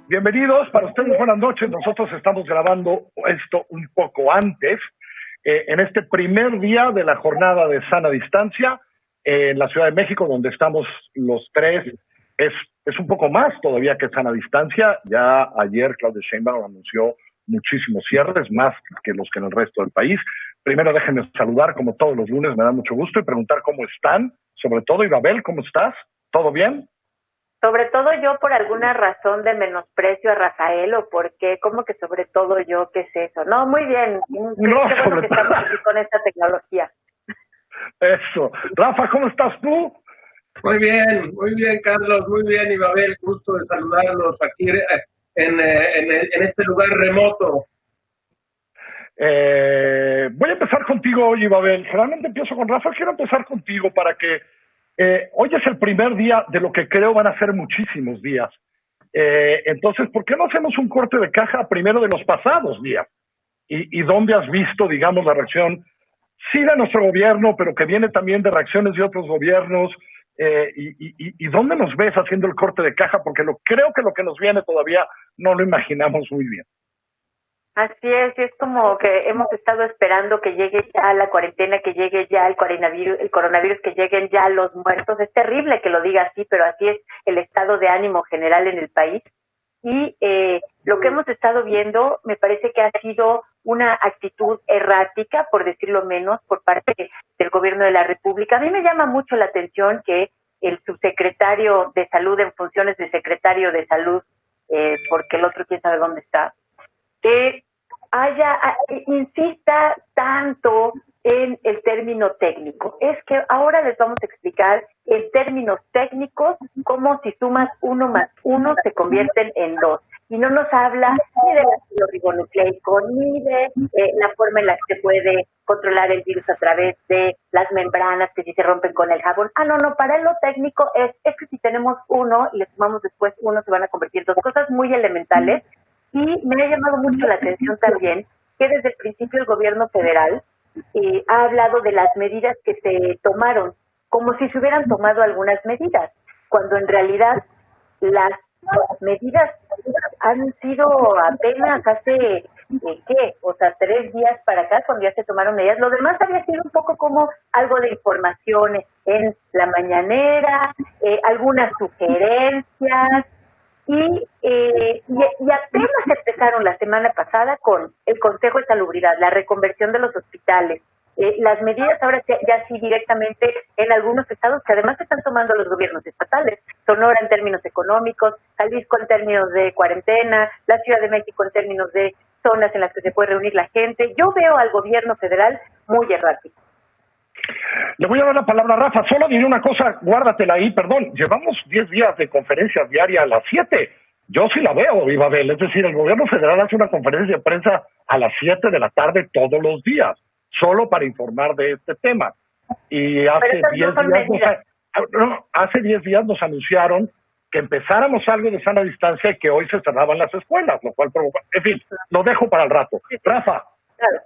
Bienvenidos, para ustedes buenas noches. Nosotros estamos grabando esto un poco antes, en este primer día de la jornada de sana distancia en la Ciudad de México, donde estamos los tres. Es un poco más todavía que sana distancia. Ya ayer Claudia Sheinbaum anunció muchísimos cierres, más que los que en el resto del país. Primero déjenme saludar, como todos los lunes, me da mucho gusto, y preguntar cómo están, sobre todo Ibabel, ¿cómo estás? ¿Todo bien? Sobre todo yo, por alguna razón de menosprecio a Rafael, o porque, ¿cómo que sobre todo yo? ¿Qué es eso? No, muy bien. No, qué bueno que estamos aquí con esta tecnología. Eso. Rafa, ¿cómo estás tú? Muy bien, Carlos, muy bien, Ibabel, gusto de saludarlos aquí en este lugar remoto. Voy a empezar contigo hoy, Ibabel. Generalmente empiezo con Rafa, quiero empezar contigo para que hoy es el primer día de lo que creo van a ser muchísimos días. Entonces, ¿por qué no hacemos un corte de caja primero de los pasados días? ¿Y dónde has visto, digamos, la reacción, sí, de nuestro gobierno, pero que viene también de reacciones de otros gobiernos? ¿Y dónde nos ves haciendo el corte de caja? Porque creo que lo que nos viene todavía no lo imaginamos muy bien. Así es como que hemos estado esperando que llegue ya la cuarentena, que llegue ya el coronavirus, que lleguen ya los muertos. Es terrible que lo diga así, pero así es el estado de ánimo general en el país. Y lo que hemos estado viendo me parece que ha sido una actitud errática, por decirlo menos, por parte del gobierno de la República. A mí me llama mucho la atención que el subsecretario de Salud, en funciones de secretario de Salud, porque el otro quién sabe dónde está, insista tanto en el término técnico. Es que ahora les vamos a explicar en términos técnicos cómo si sumas 1 más 1 se convierten en 2. Y no nos habla ni del ácido ribonucleico, ni de la forma en la que se puede controlar el virus a través de las membranas, que si se rompen con el jabón. No, para él lo técnico es que si tenemos 1 y le sumamos después 1 se van a convertir en 2. Cosas muy elementales. Y me ha llamado mucho la atención también que desde el principio el gobierno federal ha hablado de las medidas que se tomaron, como si se hubieran tomado algunas medidas, cuando en realidad las medidas han sido apenas hace, 3 días para acá, cuando ya se tomaron medidas. Lo demás había sido un poco como algo de información en la mañanera, algunas sugerencias, y apenas empezaron la semana pasada con el Consejo de Salubridad, la reconversión de los hospitales, las medidas ahora ya sí directamente en algunos estados que además están tomando los gobiernos estatales, Sonora en términos económicos, Jalisco en términos de cuarentena, la Ciudad de México en términos de zonas en las que se puede reunir la gente. Yo veo al gobierno federal muy errático. Le voy a dar la palabra a Rafa. Solo diré una cosa, guárdatela ahí, perdón. Llevamos 10 días de conferencias diarias a las 7. Yo sí la veo, Ibabel. Es decir, el gobierno federal hace una conferencia de prensa a las 7 de la tarde todos los días, solo para informar de este tema. Y hace 10 días nos anunciaron que empezáramos algo de sana distancia y que hoy se cerraban las escuelas, lo cual provoca... En fin, lo dejo para el rato. Rafa. Claro.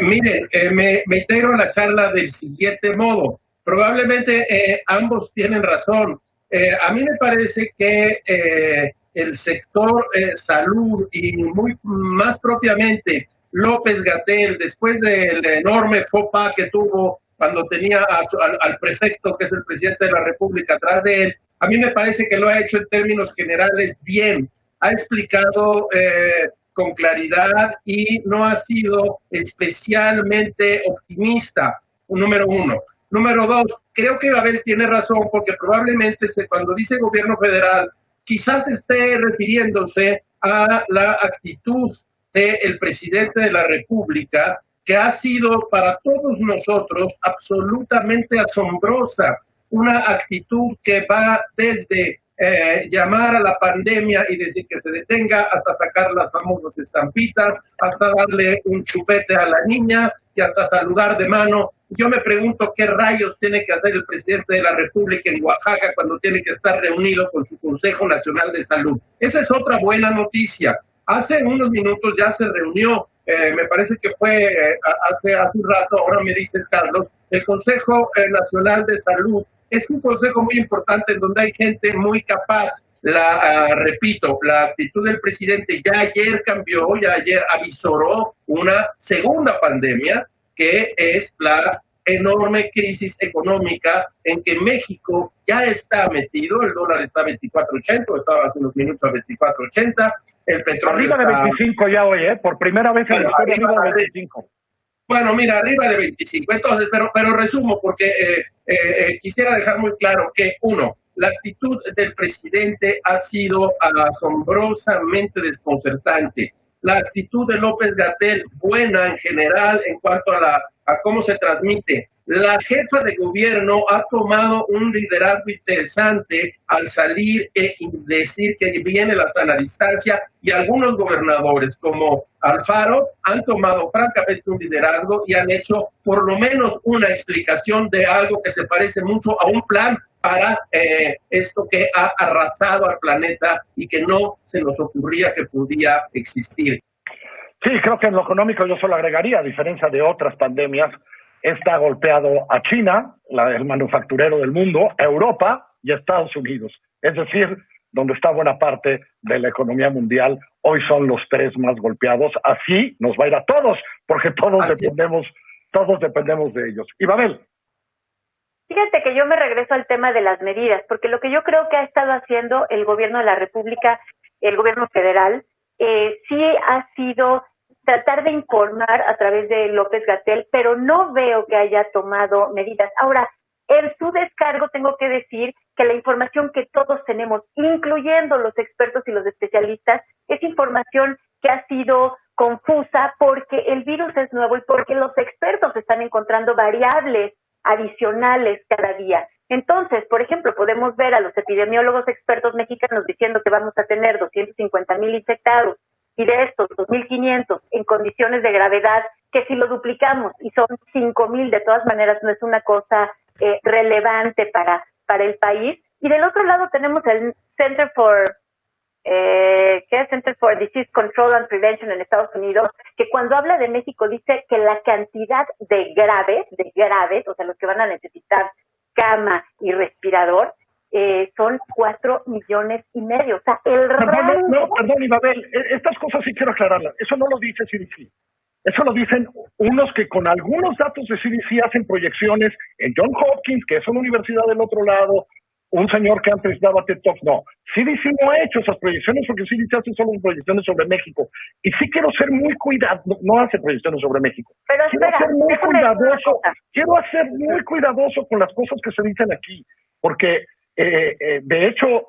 Miren, me integro a la charla del siguiente modo. Probablemente ambos tienen razón. A mí me parece que el sector salud y más propiamente López-Gatell, después del enorme faux pas que tuvo cuando tenía al prefecto, que es el presidente de la República, atrás de él, a mí me parece que lo ha hecho en términos generales bien. Ha explicado con claridad y no ha sido especialmente optimista, número 1. Número 2, creo que Abel tiene razón porque probablemente cuando dice gobierno federal quizás esté refiriéndose a la actitud del presidente de la República, que ha sido para todos nosotros absolutamente asombrosa, una actitud que va desde llamar a la pandemia y decir que se detenga, hasta sacar las famosas estampitas, hasta darle un chupete a la niña y hasta saludar de mano. Yo me pregunto qué rayos tiene que hacer el presidente de la República en Oaxaca cuando tiene que estar reunido con su Consejo Nacional de Salud. Esa es otra buena noticia. Hace unos minutos ya se reunió me parece que fue hace un rato, ahora me dices, Carlos, el Consejo Nacional de Salud es un consejo muy importante en donde hay gente muy capaz. Repito, la actitud del presidente ya ayer cambió, ya ayer avisoró una segunda pandemia, que es la enorme crisis económica en que México ya está metido. El dólar está a 24.80, estaba hace unos minutos a 24.80, el petróleo arriba de 25 ya hoy, por primera vez en la historia arriba de 25. Bueno, mira, arriba de 25. Entonces, pero resumo porque quisiera dejar muy claro que, uno, la actitud del presidente ha sido asombrosamente desconcertante. La actitud de López-Gatell, buena en general en cuanto a cómo se transmite. La jefa de gobierno ha tomado un liderazgo interesante al salir y decir que viene la sana distancia, y algunos gobernadores como Alfaro han tomado francamente un liderazgo y han hecho por lo menos una explicación de algo que se parece mucho a un plan para esto que ha arrasado al planeta y que no se nos ocurría que podía existir. Sí, creo que en lo económico yo solo agregaría, a diferencia de otras pandemias, esta ha golpeado a China, el manufacturero del mundo, a Europa y a Estados Unidos. Es decir, donde está buena parte de la economía mundial, hoy son los tres más golpeados. Así nos va a ir a todos, porque todos dependemos de ellos. Y Babel. Fíjate que yo me regreso al tema de las medidas, porque lo que yo creo que ha estado haciendo el gobierno de la República, el gobierno federal, sí ha sido tratar de informar a través de López-Gatell, pero no veo que haya tomado medidas. Ahora, en su descargo tengo que decir que la información que todos tenemos, incluyendo los expertos y los especialistas, es información que ha sido confusa porque el virus es nuevo y porque los expertos están encontrando variables adicionales cada día. Entonces, por ejemplo, podemos ver a los epidemiólogos expertos mexicanos diciendo que vamos a tener 250,000 infectados y de estos 2,500 en condiciones de gravedad, que si lo duplicamos y son 5,000, de todas maneras no es una cosa relevante para el país. Y del otro lado tenemos el Center for Disease Control and Prevention en Estados Unidos, que cuando habla de México dice que la cantidad de graves, o sea, los que van a necesitar cama y respirador, son 4,5 millones. O sea, Perdón, Isabel, estas cosas sí quiero aclararlas. Eso no lo dice CDC. Eso lo dicen unos que con algunos datos de CDC hacen proyecciones en Johns Hopkins, que es una universidad del otro lado, un señor que antes daba TED Talks. No, CDC no ha hecho esas proyecciones porque CDC hace solo proyecciones sobre México. Y sí quiero ser muy cuidadoso, no hace proyecciones sobre México. Pero espera, quiero ser muy cuidadoso con las cosas que se dicen aquí, porque de hecho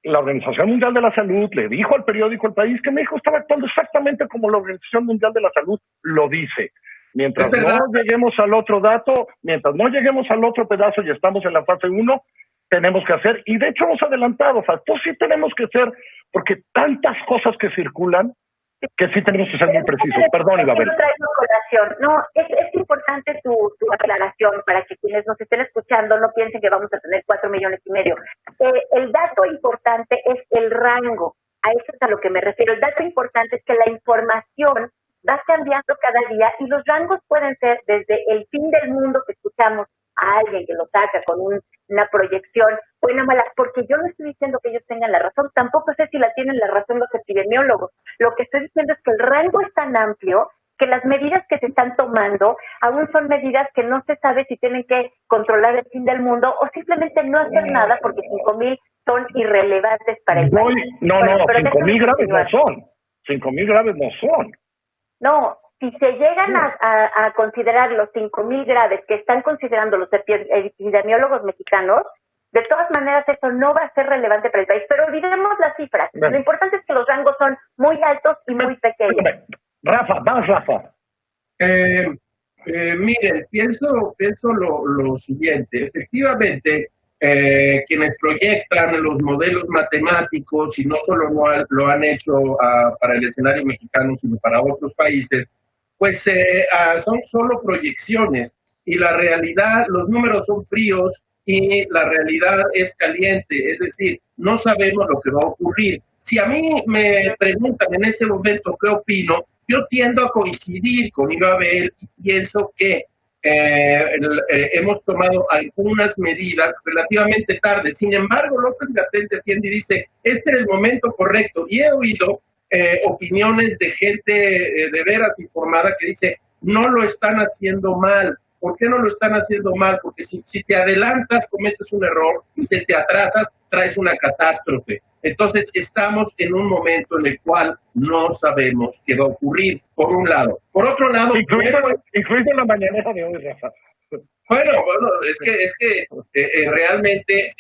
la Organización Mundial de la Salud le dijo al periódico El País que México estaba actuando exactamente como la Organización Mundial de la Salud lo dice. Mientras no lleguemos al otro dato, mientras no lleguemos al otro pedazo y estamos en la fase 1, tenemos que hacer, y de hecho hemos adelantado, pues sí tenemos que hacer, porque tantas cosas que circulan, que sí tenemos que ser muy precisos. Perdón, Isabel. No, es importante tu aclaración para que quienes nos estén escuchando no piensen que vamos a tener 4,5 millones. El dato importante es el rango, a eso es a lo que me refiero. El dato importante es que la información va cambiando cada día y los rangos pueden ser desde el fin del mundo que escuchamos a alguien que lo saca con una proyección buena o mala, porque yo no estoy diciendo que ellos tengan la razón, tampoco sé si la tienen la razón los epidemiólogos. Lo que estoy diciendo es que el rango es tan amplio que las medidas que se están tomando aún son medidas que no se sabe si tienen que controlar el fin del mundo o simplemente no hacer nada porque 5,000 son irrelevantes para el país. No, 5,000 graves no son. 5,000 graves no son. No, si se llegan a considerar los 5,000 graves que están considerando los epidemiólogos mexicanos, de todas maneras eso no va a ser relevante para el país. Pero olvidemos las cifras. Lo importante es que los rangos son muy altos y muy pequeños. Rafa. Miren, pienso lo siguiente. Efectivamente, quienes proyectan los modelos matemáticos, y no solo lo han hecho para el escenario mexicano, sino para otros países, pues son solo proyecciones, y la realidad, los números son fríos y la realidad es caliente, es decir, no sabemos lo que va a ocurrir. Si a mí me preguntan en este momento qué opino, Yo tiendo a coincidir con Ibabel y pienso que hemos tomado algunas medidas relativamente tarde. Sin embargo, López-Gatell defiende y dice, este era el momento correcto. Y he oído opiniones de gente de veras informada que dice, no lo están haciendo mal. ¿Por qué no lo están haciendo mal? Porque si te adelantas, cometes un error, y si te atrasas, traes una catástrofe. Entonces, estamos en un momento en el cual no sabemos qué va a ocurrir, por un lado. Por otro lado... Incluido la mañanera de hoy, Rafa. Bueno, es que realmente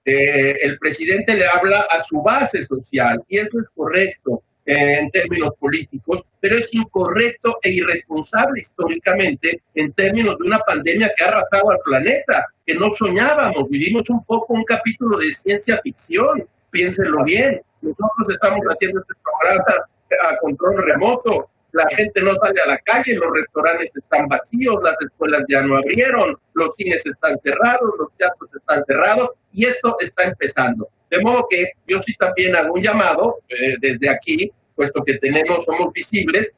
el presidente le habla a su base social, y eso es correcto en términos políticos, pero es incorrecto e irresponsable históricamente en términos de una pandemia que ha arrasado al planeta, que no soñábamos, vivimos un poco un capítulo de ciencia ficción, piénsenlo bien, nosotros estamos haciendo este programa a control remoto, la gente no sale a la calle, los restaurantes están vacíos, las escuelas ya no abrieron, los cines están cerrados, los teatros están cerrados, y esto está empezando. De modo que yo sí también hago un llamado desde aquí, puesto que somos visibles,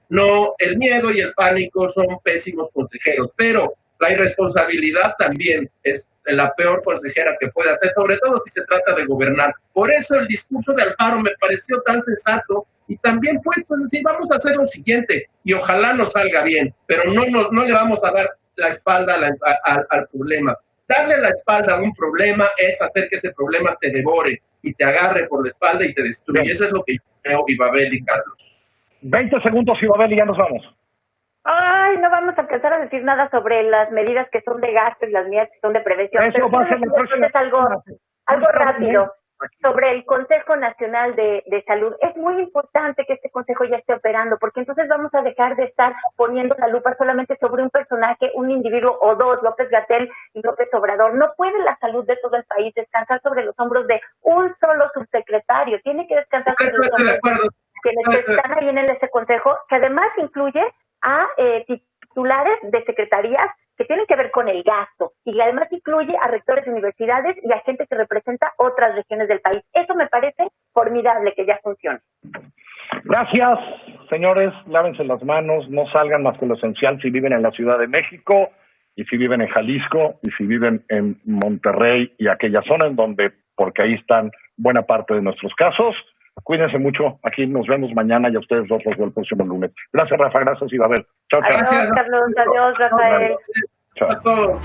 no, el miedo y el pánico son pésimos consejeros, pero la irresponsabilidad también es la peor consejera que puede hacer, sobre todo si se trata de gobernar. Por eso el discurso de Alfaro me pareció tan sensato y también puesto en decir, vamos a hacer lo siguiente y ojalá nos salga bien, pero no le vamos a dar la espalda al problema. Darle la espalda a un problema es hacer que ese problema te devore y te agarre por la espalda y te destruye. Bien. Eso es lo que yo creo, Ibabel y Carlos. 20 segundos, Ibabel, y ya nos vamos. Ay, no vamos a alcanzar a decir nada sobre las medidas que son de gasto y las medidas que son de prevención. Eso va a ser la próxima. Es algo rápido. Sobre el Consejo Nacional de Salud. Es muy importante que este consejo ya esté operando, porque entonces vamos a dejar de estar poniendo la lupa solamente sobre un personaje, un individuo o dos, López-Gatell y López Obrador. No puede la salud de todo el país descansar sobre los hombros de un solo subsecretario. Tiene que descansar sobre los hombros de quienes están ahí en ese consejo, que además incluye a titulares de secretarías que tienen que ver con el gasto y además incluye a rectores de universidades y a gente que representa otras regiones del país. Eso me parece formidable que ya funcione. Gracias, señores. Lávense las manos, no salgan más que lo esencial si viven en la Ciudad de México y si viven en Jalisco y si viven en Monterrey y aquella zona en donde, porque ahí están buena parte de nuestros casos. Cuídense mucho. Aquí nos vemos mañana y a ustedes dos los veo el próximo lunes. Gracias, Rafa. Gracias, Ibabel. Chao, chao. Adiós, Carlos. Adiós, Rafael. Chao. A todos.